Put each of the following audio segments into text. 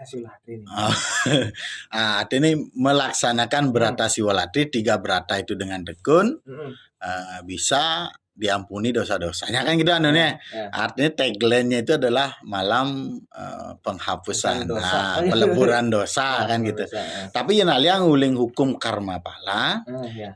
Siwalatri ini? Ini melaksanakan Brata Siwalatri, 3 brata itu dengan tekun, bisa diampuni dosa-dosanya kan gitu anunya. Artinya tagline-nya itu adalah malam penghapusan peleburan dosa kan gitu. Tapi yang uling hukum karma pala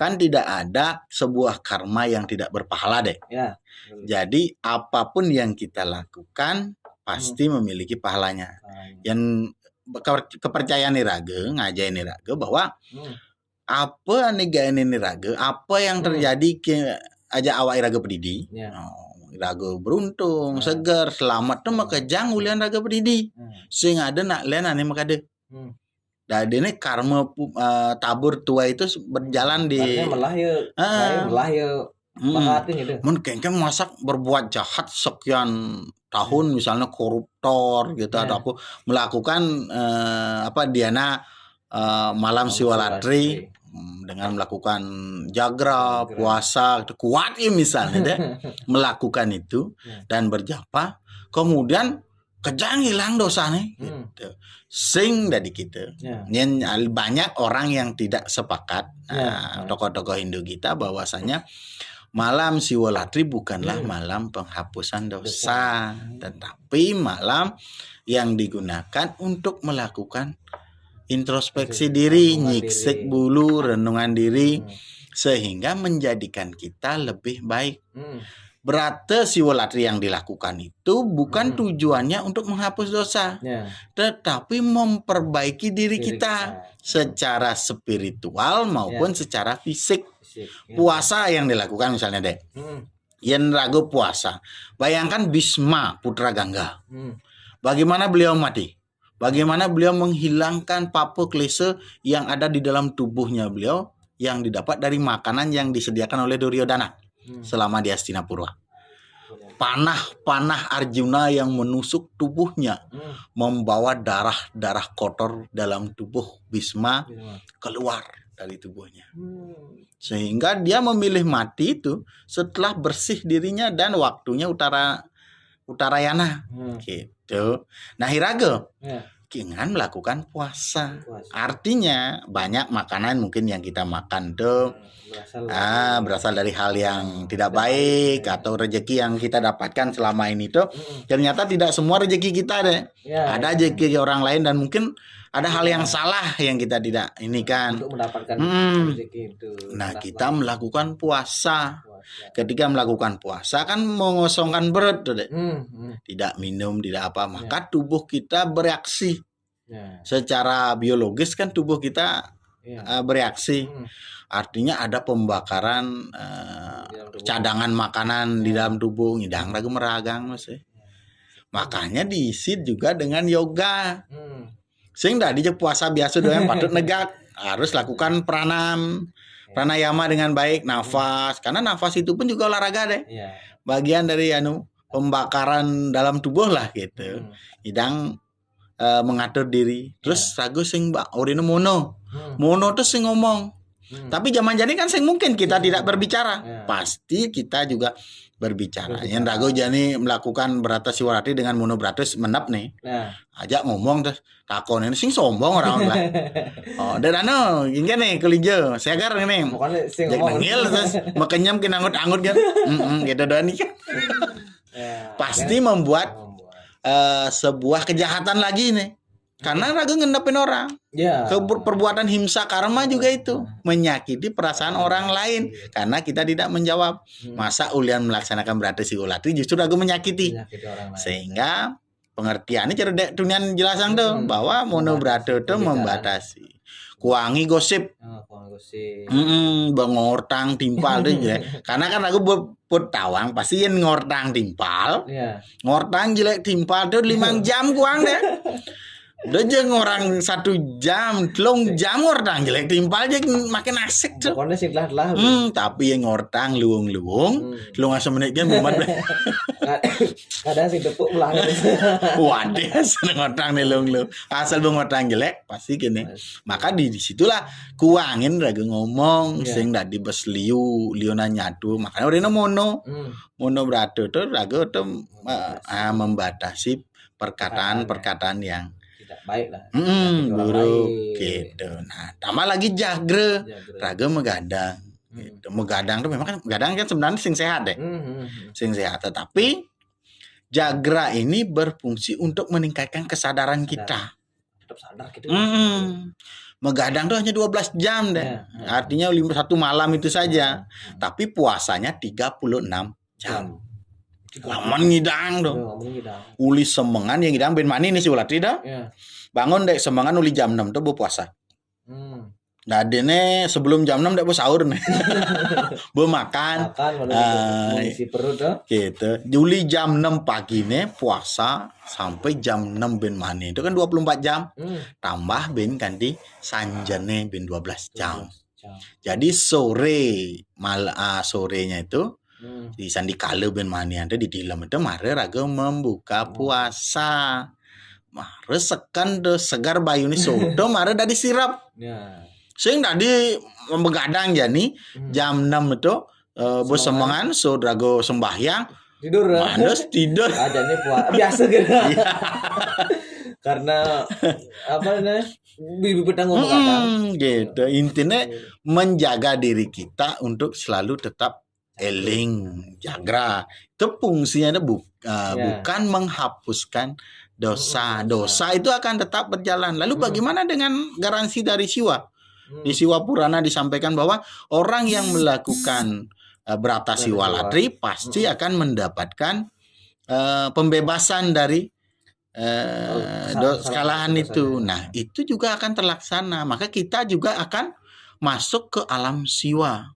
kan tidak ada sebuah karma yang tidak berpahala deh. Jadi apapun yang kita lakukan pasti memiliki pahalanya. Yang kepercayaan niraga, ngajai niraga bahwa apa nih niraga, apa yang terjadi ke aja awak iraga pedidi, iraga beruntung, segar, selamat tuh maka jang ulian raga pedidi, sing ada nak lian ane makade. Dan ini karma tabur tua itu berjalan di melah ya gitu. Mungkin kan masak berbuat jahat sekian tahun misalnya koruptor gitu atau apa melakukan Diana malam Siwalatri dengan melakukan jagra, puasa, kuat ya misalnya deh melakukan itu dan berjapa, kemudian kejang hilang dosanya gitu. Sing dari kita. Banyak orang yang tidak sepakat tokoh-tokoh Hindu kita bahwasanya malam Siwalatri bukanlah malam penghapusan dosa, tetapi malam yang digunakan untuk melakukan introspeksi diri, nyiksik bulu, renungan diri, sehingga menjadikan kita lebih baik. Brata Siwalatri yang dilakukan itu bukan tujuannya untuk menghapus dosa, tetapi memperbaiki diri kita secara spiritual maupun secara fisik. Puasa yang dilakukan misalnya deh, yang ragu puasa. Bayangkan Bhisma Putra Gangga, bagaimana beliau mati. Bagaimana beliau menghilangkan papa klise yang ada di dalam tubuhnya beliau yang didapat dari makanan yang disediakan oleh Duryodhana selama di Hastinapura. Panah Arjuna yang menusuk tubuhnya membawa darah kotor dalam tubuh Bhisma keluar dari tubuhnya. Sehingga dia memilih mati itu setelah bersih dirinya dan waktunya Uttarayana. Gitu. Nah, Hiraga kingan melakukan puasa. Artinya banyak makanan mungkin yang kita makan tuh berasal dari hal yang tidak baik atau rezeki yang kita dapatkan selama ini tuh ternyata tidak semua rezeki kita deh. Ada rezeki orang lain dan mungkin ada hal yang salah yang kita tidak ini kan untuk mendapatkan rezeki itu. Nah, kita melakukan puasa. Ketika melakukan puasa kan mengosongkan perut tuh deh. Tidak minum, tidak apa, maka tubuh kita bereaksi. Secara biologis kan tubuh kita bereaksi. Artinya ada pembakaran cadangan makanan di dalam tubuh, ngidang ragu meragang masih. Makanya diisi juga dengan yoga. Sehingga di puasa biasa doang patut negak, harus lakukan pranayama dengan baik, nafas, karena nafas itu pun juga olahraga deh. Bagian dari pembakaran dalam tubuh lah gitu. Hidang mengatur diri. Terus ragu sing orino mono tuh sing ngomong. Tapi zaman jadi kan sing mungkin kita tidak berbicara. Pasti kita juga berbicara. Yang ragu jadi melakukan Brata Siwalatri dengan mono brata menap nih. Ajak ngomong terus takon ini sing sombong orang lah. Dan gini nih kelinjo, segar ini. Jadi nangil terus makenyam kinangut-angut kan. Gitu doang nih. Pasti membuat sebuah kejahatan lagi nih. Karena ragu ngendapin orang. Perbuatan himsa karma juga itu menyakiti perasaan orang lain karena kita tidak menjawab. Masa ulian melaksanakan Brata Siwalatri justru ragu menyakiti sehingga pengertiannya cerdas tunian jelasan tuh bahwa mono brata itu membatasi. Kuangi gosip. Bengortang timpal tuh ya. Karena kan aku buat tawang pasti yang ngortang timpal. Ngortang jelek timpal tuh 5 jam kuang deh. Udah jeng orang 1 jam, 3 jam ngortang jelek timpal aja makin asik tuh. Pokoknya sih lah. Tapi yang ngortang luung-luung, lu ngasih menit kan mumat. Kadang sih tepuk ulang. Wadah seneng ngortang nih luung-luung. Asal ngortang jelek pasti gini. Maka di situlah kuangin lagi ngomong sing tadi bes liuna nyatu. Makanya orangnya mono brata tuh ragu tuh membatasi perkataan yang baik lah. Buruk gitu. Nah, tambah lagi jagre, raga megadang. Gitu. Megadang tuh memang kan megadang kan sebenarnya sing sehat deh. Sing sehat, tetapi jagra ini berfungsi untuk meningkatkan kesadaran kita. Tetap sadar gitu. Megadang tuh hanya 12 jam deh. Artinya 1 malam itu saja. Tapi puasanya 36 jam. Laman ngidang dong. Uli semengan yang ngidang ben mani nih si ulat tidak. Bangun dek semengan uli jam 6 tuh berpuasa. Nah, dene sebelum jam 6 dek bu sahur nih. Bu makan. Mengisi perut tuh. Gitu. Uli jam 6 pagi nih puasa sampai jam 6 ben mani. Itu kan 24 jam. Tambah ben ganti sanjane ben 12 jam. Jadi sorenya itu di sandi kala ben mani ada di dalam itu mare raga membuka puasa. Mare sekan de segar bayu ni sodo mare dah disirap. Sing tadi begadang jani jam 6 itu bersemangan so drago sembahyang tidur. Manus tidur. Adanya biasa gitu. Karena apa namanya? Bibi petang begadang. Gitu. Intinya menjaga diri kita untuk selalu tetap eling, jagra. Itu fungsinya bukan menghapuskan dosa. Dosa itu akan tetap berjalan. Lalu bagaimana dengan garansi dari Siwa? Di Siwa Purana disampaikan bahwa orang yang melakukan berata siwalatri pasti akan mendapatkan pembebasan dari kesalahan itu. Nah, itu juga akan terlaksana. Maka kita juga akan masuk ke alam siwa.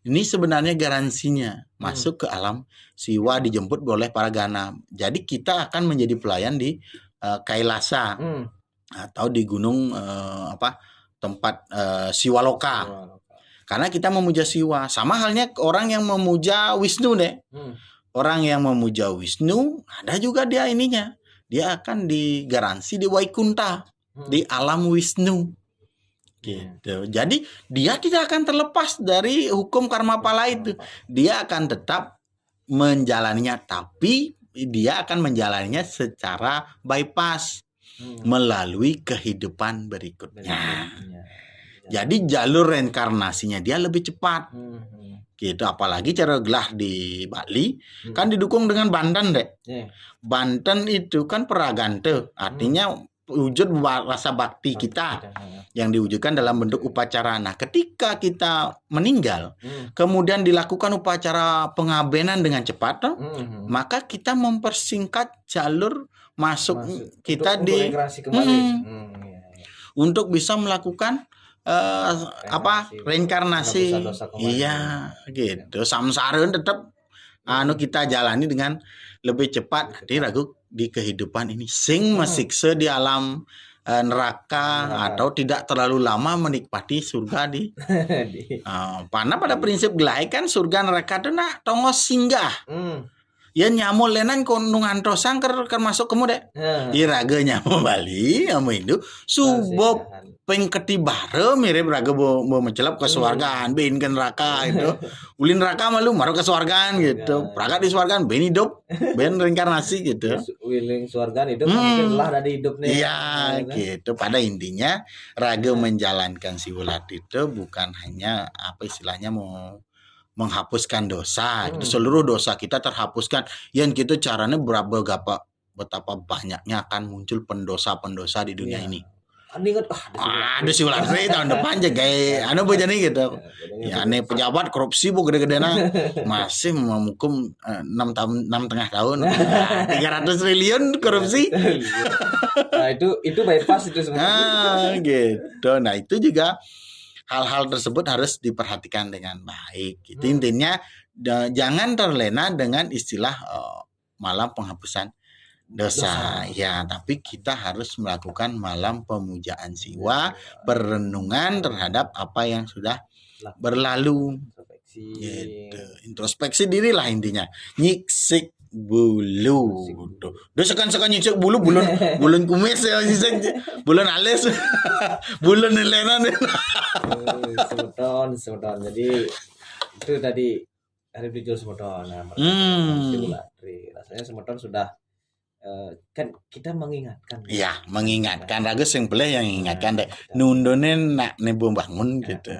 Ini sebenarnya garansinya. Masuk ke alam siwa dijemput oleh para gana. Jadi kita akan menjadi pelayan di Kailasa atau di gunung tempat Siwaloka. Karena kita memuja Siwa. Sama halnya orang yang memuja Wisnu deh. Orang yang memuja Wisnu ada juga dia ininya. Dia akan digaransi di Waikunta, di alam Wisnu. Gitu. Jadi dia tidak akan terlepas dari hukum karma pala itu. Dia akan tetap menjalaninya, tapi dia akan menjalaninya secara bypass melalui kehidupan berikutnya. Jadi jalur reinkarnasinya dia lebih cepat. Gitu. Apalagi cara gelah di Bali kan didukung dengan Banten deh. Banten itu kan Pragante, artinya wujud rasa bakti kita yang diwujudkan dalam bentuk upacara. Nah, ketika kita meninggal, kemudian dilakukan upacara pengabenan dengan cepat, maka kita mempersingkat jalur masuk kita di untuk bisa melakukan reinkarnasi. Iya, gitu. Samsara tetap kita jalani dengan lebih cepat. Jadi ragu di kehidupan ini sing mesiksa di alam neraka atau tidak terlalu lama menikmati surga di karena pada prinsip gelai kan surga neraka itu nak tongos singgah. Ya nyamul lenan konung antosang ker masuk kemu dek. Iraga nyamul Bali amu Hindu subob pengketibare mirip raga bo mencelap ke swargaan ben ke neraka itu. Ulin neraka malu maru ke swargaan gitu. Raga di swargaan ben hidup, ben reinkarnasi gitu. Ulin swargaan itu mungkin lah dari hidup nih. Iya gitu. Pada intinya raga menjalankan siwulat itu bukan hanya apa istilahnya mau menghapuskan dosa. Itu seluruh dosa kita terhapuskan. Yang gitu caranya betapa banyaknya akan muncul pendosa-pendosa di dunia ini. Ada siwulatri tahun depan aja gaya bejani gitu. Ya aneh pejabat korupsi bu gede-gedena masih menghukum 6,5 tahun 300 triliun korupsi. Nah itu bypass itu sebenarnya. Gitu. Nah itu juga hal-hal tersebut harus diperhatikan dengan baik. Gitu. Intinya jangan terlena dengan istilah malam penghapusan dosa. Ya, tapi kita harus melakukan malam pemujaan siwa, perenungan terhadap apa yang sudah berlalu. Gitu. Introspeksi diri lah intinya. Nyiksik bulu. Udah sekan nyisik bulu bulan kumis ya nyisik bulan alis bulan lenan. Semeton. Jadi itu tadi hari dijual semeton. Nah, rasanya semeton sudah kan kita mengingatkan. Iya, mengingatkan. Agus yang boleh yang ingatkan deh. Nundonin nak nebo bangun gitu.